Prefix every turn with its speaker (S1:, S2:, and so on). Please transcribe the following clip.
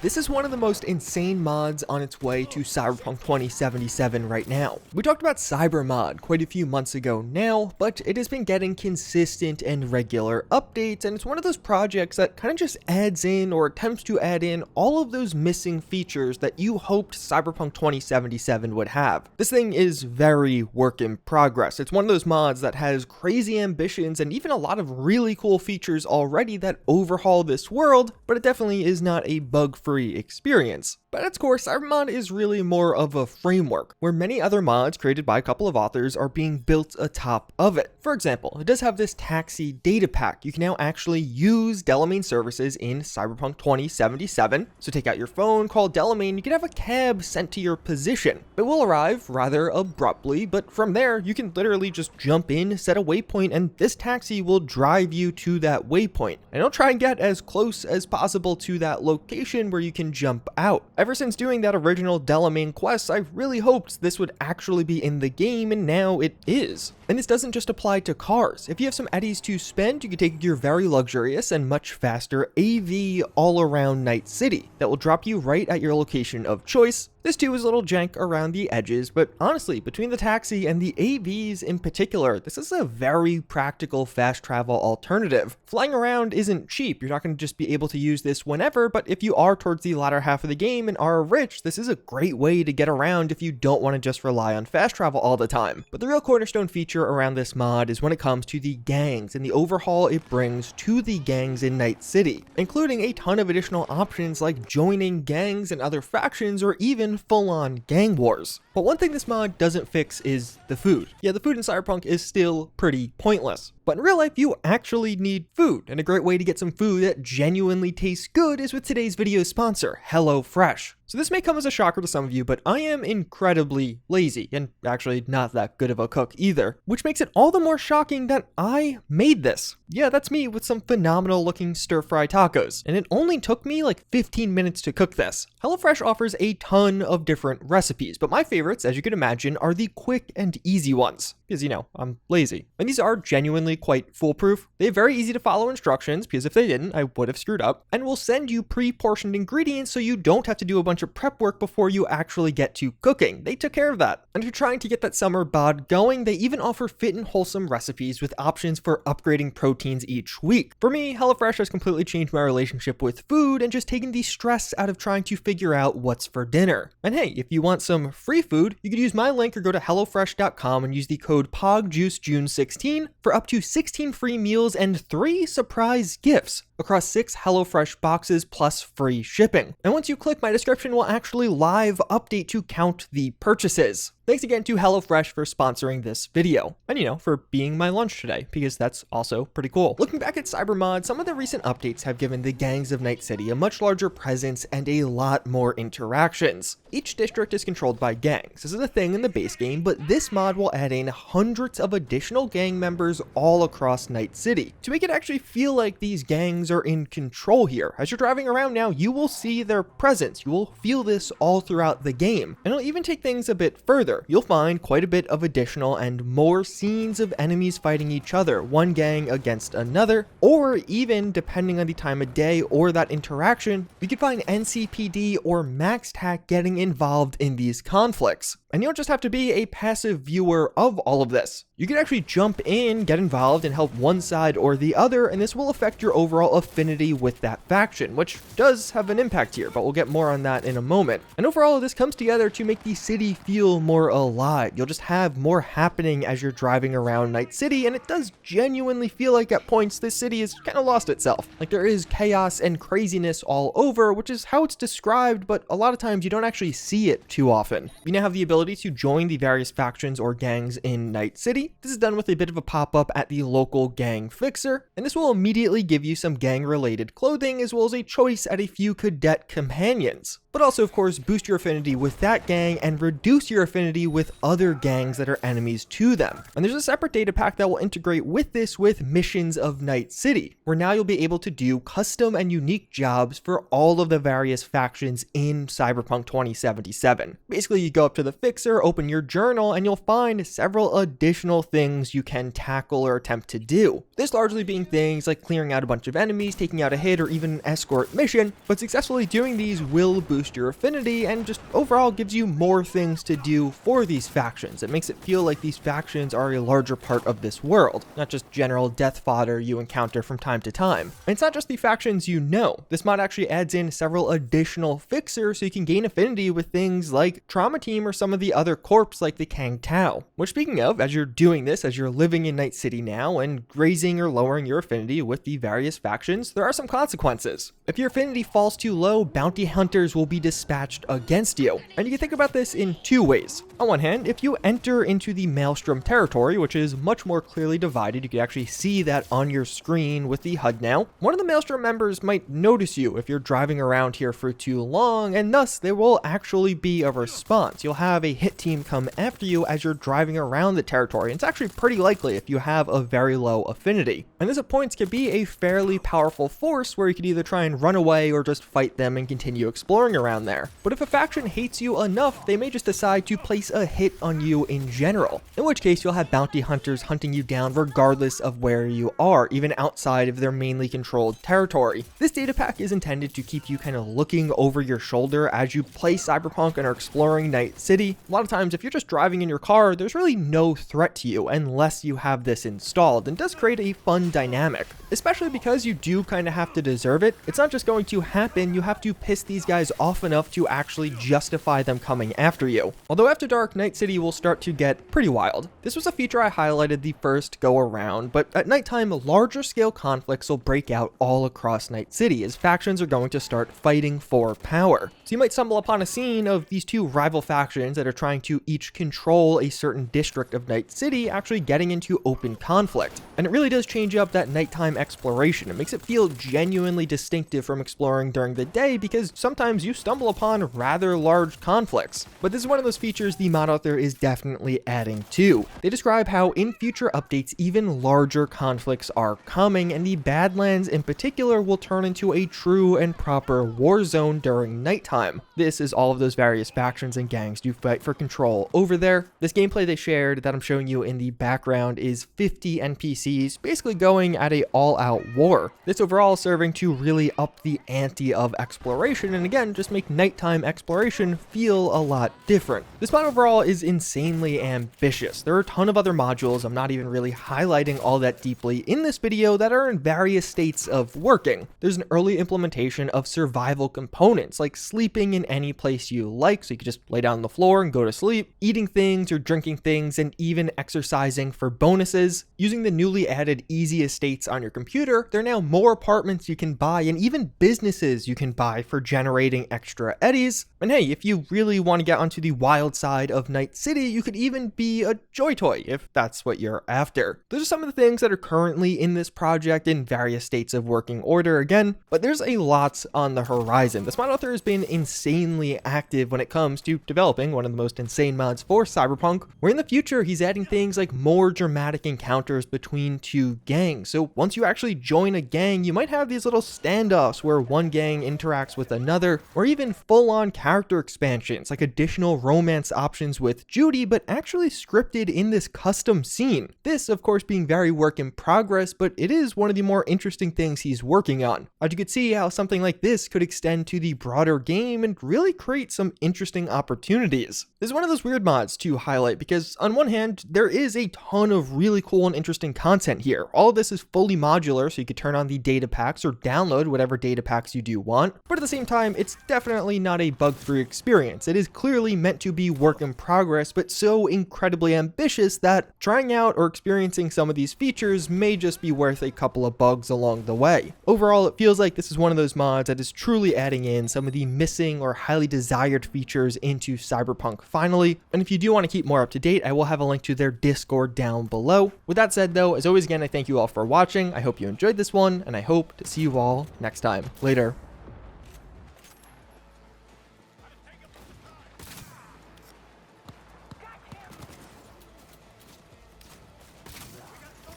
S1: This is one of the most insane mods on its way to Cyberpunk 2077 right now. We talked about CyberMod quite a few months ago now, but it has been getting consistent and regular updates, and it's one of those projects that kind of just adds in or attempts to add in all of those missing features that you hoped Cyberpunk 2077 would have. This thing is very work in progress. It's one of those mods that has crazy ambitions and even a lot of really cool features already that overhaul this world, but it definitely is not a bug-free experience. But at its core, CyberMod is really more of a framework, where many other mods created by a couple of authors are being built atop of it. For example, it does have this taxi data pack. You can now actually use Delamain services in Cyberpunk 2077. So take out your phone, call Delamain, you can have a cab sent to your position. It will arrive rather abruptly, but from there, you can literally just jump in, set a waypoint, and this taxi will drive you to that waypoint. And it'll try and get as close as possible to that location where you can jump out. Ever since doing that original Delamain quest, I really hoped this would actually be in the game, and now it is. And this doesn't just apply to cars. If you have some eddies to spend, you can take your very luxurious and much faster AV all around Night City that will drop you right at your location of choice. This too is a little jank around the edges, but honestly, between the taxi and the AVs in particular, this is a very practical fast travel alternative. Flying around isn't cheap. You're not going to just be able to use this whenever, but if you are towards the latter half of the game and are rich, this is a great way to get around if you don't want to just rely on fast travel all the time. But the real cornerstone feature around this mod is when it comes to the gangs and the overhaul it brings to the gangs in Night City, including a ton of additional options like joining gangs and other factions or even full-on gang wars. But one thing this mod doesn't fix is the food. Yeah, the food in Cyberpunk is still pretty pointless. But in real life, you actually need food, and a great way to get some food that genuinely tastes good is with today's video sponsor, HelloFresh. So this may come as a shocker to some of you, but I am incredibly lazy, and actually not that good of a cook either, which makes it all the more shocking that I made this. Yeah, that's me with some phenomenal looking stir-fry tacos, and it only took me like 15 minutes to cook this. HelloFresh offers a ton of different recipes, but my favorites, as you can imagine, are the quick and easy ones, because I'm lazy. And these are genuinely quite foolproof. They have very easy to follow instructions, because if they didn't, I would have screwed up, and will send you pre-portioned ingredients so you don't have to do a bunch of prep work before you actually get to cooking. They took care of that. And if you're trying to get that summer bod going, they even offer fit and wholesome recipes with options for upgrading proteins each week. For me, HelloFresh has completely changed my relationship with food and just taken the stress out of trying to figure out what's for dinner. And hey, if you want some free food, you could use my link or go to HelloFresh.com and use the code POGJUICEJUNE16 for up to 16 free meals and 3 surprise gifts across 6 HelloFresh boxes plus free shipping. And once you click, my description will actually live update to count the purchases. Thanks again to HelloFresh for sponsoring this video, and for being my lunch today, because that's also pretty cool. Looking back at CyberMod, some of the recent updates have given the gangs of Night City a much larger presence and a lot more interactions. Each district is controlled by gangs. This is a thing in the base game, but this mod will add in hundreds of additional gang members all across Night City to make it actually feel like these gangs are in control here. As you're driving around now, you will see their presence. You will feel this all throughout the game, and it'll even take things a bit further. You'll find quite a bit of additional and more scenes of enemies fighting each other, one gang against another, or even, depending on the time of day or that interaction, you could find NCPD or MaxTac getting involved in these conflicts. And you don't just have to be a passive viewer of all of this. You can actually jump in, get involved, and help one side or the other, and this will affect your overall affinity with that faction, which does have an impact here, but we'll get more on that in a moment. And overall, this comes together to make the city feel more alive. You'll just have more happening as you're driving around Night City, and it does genuinely feel like at points this city has kind of lost itself. Like there is chaos and craziness all over, which is how it's described, but a lot of times you don't actually see it too often. You now have the ability to join the various factions or gangs in Night City. This is done with a bit of a pop-up at the local gang fixer, and this will immediately give you some gang-related clothing as well as a choice at a few cadet companions. But also, of course, boost your affinity with that gang and reduce your affinity with other gangs that are enemies to them. And there's a separate data pack that will integrate with this with Missions of Night City, where now you'll be able to do custom and unique jobs for all of the various factions in Cyberpunk 2077. Basically, you go up to the fixer, open your journal, and you'll find several additional things you can tackle or attempt to do. This largely being things like clearing out a bunch of enemies, taking out a hit, or even an escort mission, but successfully doing these will boost your affinity and just overall gives you more things to do for these factions. It makes it feel like these factions are a larger part of this world, not just general death fodder you encounter from time to time. And it's not just the factions you know. This mod actually adds in several additional fixers so you can gain affinity with things like Trauma Team or some of the other corps like the Kang Tao. Which, speaking of, as you're doing this, as you're living in Night City now and raising or lowering your affinity with the various factions, there are some consequences. If your affinity falls too low, bounty hunters will be dispatched against you. And you can think about this in two ways. On one hand, if you enter into the Maelstrom territory, which is much more clearly divided, you can actually see that on your screen with the HUD now, one of the Maelstrom members might notice you if you're driving around here for too long, and thus there will actually be a response. You'll have a hit team come after you as you're driving around the territory, and it's actually pretty likely if you have a very low affinity. And this at points can be a fairly powerful force where you could either try and run away or just fight them and continue exploring around there. But if a faction hates you enough, they may just decide to place a hit on you in general, in which case you'll have bounty hunters hunting you down regardless of where you are, even outside of their mainly controlled territory. This data pack is intended to keep you kind of looking over your shoulder as you play Cyberpunk and are exploring Night City. A lot of times if you're just driving in your car, there's really no threat to you unless you have this installed, and does create a fun dynamic, especially because you do kind of have to deserve it. It's not just going to happen, you have to piss these guys off enough to actually justify them coming after you. Although after dark, Night City will start to get pretty wild. This was a feature I highlighted the first go around, but at nighttime, larger scale conflicts will break out all across Night City as factions are going to start fighting for power. So you might stumble upon a scene of these two rival factions that are trying to each control a certain district of Night City actually getting into open conflict. And it really does change up that nighttime exploration. It makes it feel genuinely distinctive from exploring during the day because sometimes you stumble upon rather large conflicts. But this is one of those features the mod author is definitely adding to. They describe how in future updates even larger conflicts are coming, and the Badlands in particular will turn into a true and proper war zone during nighttime. This is all of those various factions and gangs do fight for control over there. This gameplay they shared that I'm showing you in the background is 50 NPCs basically going at a all-out war. This overall serving to really up the ante of exploration and again just make nighttime exploration feel a lot different. This mod overall is insanely ambitious. There are a ton of other modules I'm not even really highlighting all that deeply in this video that are in various states of working. There's an early implementation of survival components like sleeping in any place you like, so you can just lay down on the floor and go to sleep, eating things or drinking things, and even exercising for bonuses. Using the newly added easy estates on your computer, there are now more apartments you can buy and even businesses you can buy for generating extra eddies. And hey, if you really want to get onto the wild side of Night City, you could even be a joy toy if that's what you're after. Those are some of the things that are currently in this project in various states of working order again, but there's a lot on the horizon. This mod author has been insanely active when it comes to developing one of the most insane mods for Cyberpunk, where in the future he's adding things like more dramatic encounters between two gangs. So once you actually join a gang, you might have these little standoffs where one gang interacts with another, or even full-on character expansions like additional romance options with Judy, but actually scripted in this custom scene. This, of course, being very work in progress, but it is one of the more interesting things he's working on. As you could see how something like this could extend to the broader game and really create some interesting opportunities. This is one of those weird mods to highlight because on one hand, there is a ton of really cool and interesting content here. All of this is fully modular, so you could turn on the data packs or download whatever data packs you do want. But at the same time, it's definitely not a bug-free experience. It is clearly meant to be work in progress, but so incredibly ambitious that trying out or experiencing some of these features may just be worth a couple of bugs along the way. Overall, it feels like this is one of those mods that is truly adding in some of the missing or highly desired features into Cyberpunk finally. And if you do want to keep more up to date, I will have a link to their Discord down below. With that said though, as always again, I thank you all for watching. I hope you enjoyed this one, and I hope to see you all next time. Later.